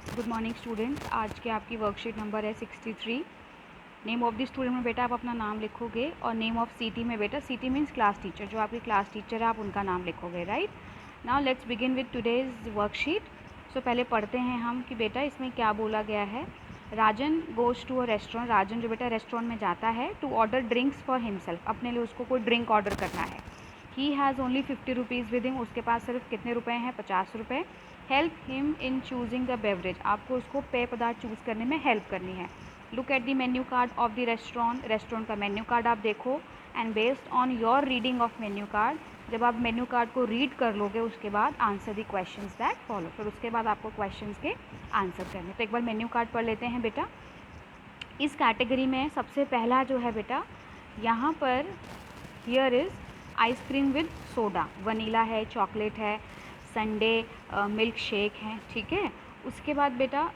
Good morning student. आज के आपकी वर्कशीट नंबर है 63। नेम ऑफ द स्टूडेंट में बेटा आप अपना नाम लिखोगे और नेम ऑफ सीटी में बेटा सीटी मीन्स क्लास टीचर, जो आपकी क्लास टीचर है आप उनका नाम लिखोगे। Right now let's begin with today's worksheet. So पहले पढ़ते हैं हम कि बेटा इसमें क्या बोला गया है। Rajan goes to a restaurant. Rajan जो बेटा रेस्टोरेंट में जाता है to order drinks for himself, अपने लिए उसको कोई ड्रिंक ऑर्डर करना है। He has only 50 rupees with him, उसके पास सिर्फ कितने रुपए हैं, 50 रुपये। Help him in choosing the beverage, आपको उसको पेय पदार्थ चूज़ करने में हेल्प करनी है। Look at the menu card of the restaurant, restaurant का मेन्यू कार्ड आप देखो and based on your reading of menu card, जब आप मेन्यू कार्ड को रीड कर लोगे उसके बाद answer the questions that follow, फिर उसके बाद आपको क्वेश्चंस के आंसर करने। तो एक बार मेन्यू कार्ड पढ़ लेते हैं बेटा। इस कैटेगरी में सबसे पहला जो है बेटा यहाँ पर here is ice cream with soda, vanilla है, चॉकलेट है, संडे मिल्क शेक है। ठीक है, उसके बाद बेटा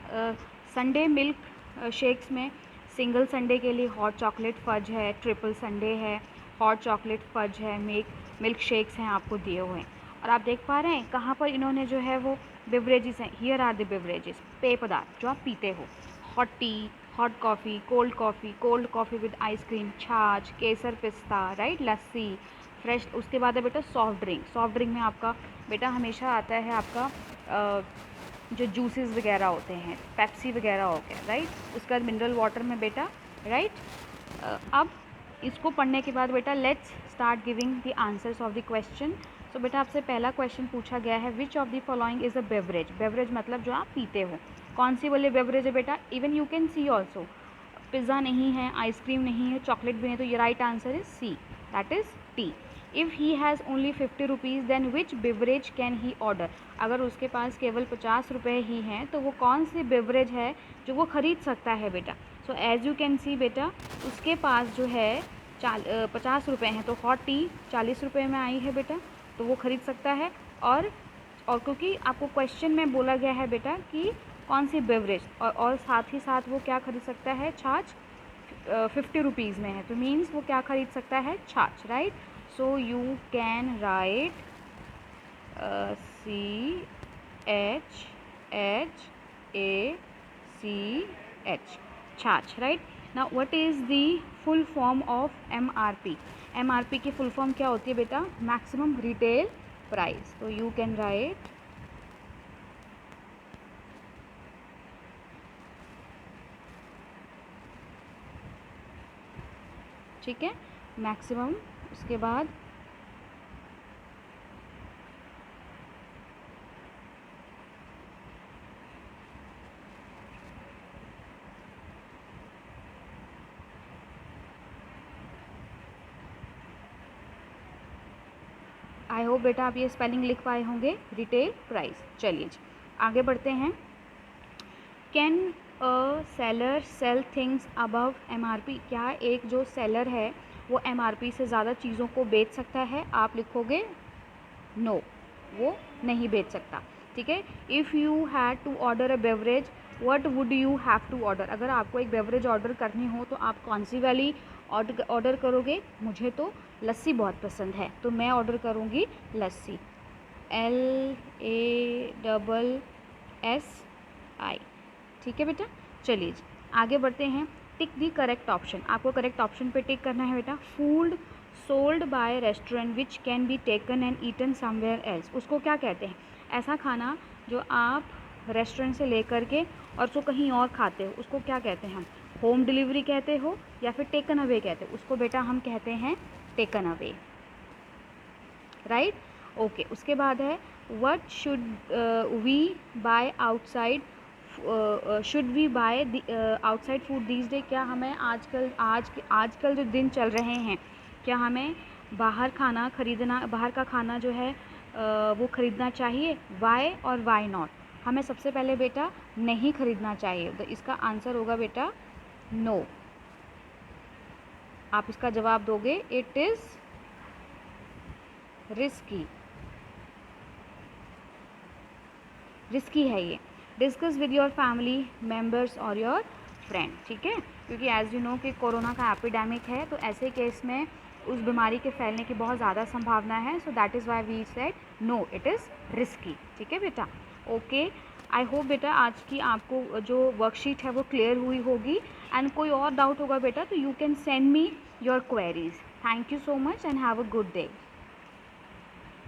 संडे मिल्क शेक्स में सिंगल संडे के लिए हॉट चॉकलेट फज है, ट्रिपल संडे है, हॉट चॉकलेट फज है, मिल्क शेक्स हैं आपको दिए हुए हैं। और आप देख पा रहे हैं कहाँ पर इन्होंने जो है वो बेवरेजेस हैं। हियर आर द बेवरेजेस, पेय पदार्थ जो आप पीते हो। Hot T, hot coffee, cold coffee with ice cream, छाछ, केसर पिस्ता, राइट, लस्सी, फ्रेश। उसके बाद है बेटा सॉफ्ट ड्रिंक। सॉफ्ट ड्रिंक में आपका बेटा हमेशा आता है आपका जो जूसेस वगैरह होते हैं, पेप्सी वगैरह हो गया, राइट। उसके बाद मिनरल वाटर में बेटा, राइट। अब इसको पढ़ने के बाद बेटा let's start giving the answers of the question. So बेटा आपसे पहला क्वेश्चन पूछा गया है which of the following is a beverage. Beverage मतलब जो आप पीते हो, कौन सी वाली बेवरेज है बेटा। Even you can see also, pizza नहीं है, आइसक्रीम नहीं है, चॉकलेट भी नहीं, तो ये right answer is C, that is tea. If he has only 50 rupees then which beverage can he order. अगर उसके पास केवल 50 रुपये ही हैं तो वो कौन सी बेवरेज है जो वो ख़रीद सकता है बेटा। So as you can see बेटा उसके पास जो है 50 रुपये हैं, तो हॉट टी 40 रुपये में आई है बेटा, तो वो ख़रीद सकता है। और क्योंकि आपको क्वेश्चन में बोला गया है बेटा कि कौन सी बेवरेज, और साथ ही साथ वो क्या खरीद सकता है, छाछ 50 रुपीज़ में है, तो मीन्स वो क्या खरीद सकता है, छाछ, right. So you can write CHHACH, छाछ, right. Now what is the full form of MRP। MRP की फुल फॉर्म क्या होती है बेटा, मैक्सिमम रिटेल प्राइस। तो यू कैन राइट ठीक है, मैक्सिमम। उसके बाद आई होप बेटा आप ये स्पेलिंग लिख पाए होंगे, रिटेल प्राइस। चलिए आगे बढ़ते हैं। Can a seller sell things above MRP। क्या एक जो सेलर है वो MRP से ज़्यादा चीज़ों को बेच सकता है। आप लिखोगे नो, वो नहीं बेच सकता। ठीक है, if you had to order a beverage what would you have to order. अगर आपको एक बेवरेज ऑर्डर करनी हो तो आप कौन सी वाली ऑर्डर करोगे। मुझे तो लस्सी बहुत पसंद है तो मैं ऑर्डर करूँगी लस्सी, LASSI। ठीक है बेटा, चलिए आगे बढ़ते हैं। टिक दी करेक्ट ऑप्शन, आपको करेक्ट ऑप्शन पे टिक करना है बेटा। Food sold by restaurant which can be taken and eaten somewhere else. उसको क्या कहते हैं, ऐसा खाना जो आप रेस्टोरेंट से लेकर के और उसको कहीं और खाते हो, उसको क्या कहते हैं हम, होम डिलीवरी कहते हो या फिर टेकन अवे कहते हो। उसको बेटा हम कहते हैं टेकन अवे, राइट। ओके, उसके बाद है what should we buy outside, should we buy outside food these days. क्या हमें आजकल जो दिन चल रहे हैं, क्या हमें बाहर का खाना जो है वो ख़रीदना चाहिए। वाई और वाई नॉट। हमें सबसे पहले बेटा नहीं ख़रीदना चाहिए, तो इसका आंसर होगा बेटा नो। आप इसका जवाब दोगे इट इज़ रिस्की है ये। Discuss with your family members और योर फ्रेंड। ठीक है, क्योंकि एज यू नो कि कोरोना का एपिडेमिक है, तो ऐसे केस में उस बीमारी के फैलने की बहुत ज़्यादा संभावना है। So that is why we said no, it is risky. ठीक है बेटा, ओके। आई होप बेटा आज की आपको जो वर्कशीट है वो क्लियर हुई होगी, एंड कोई और डाउट होगा बेटा तो you can send me your queries. Thank you so much and have a good day.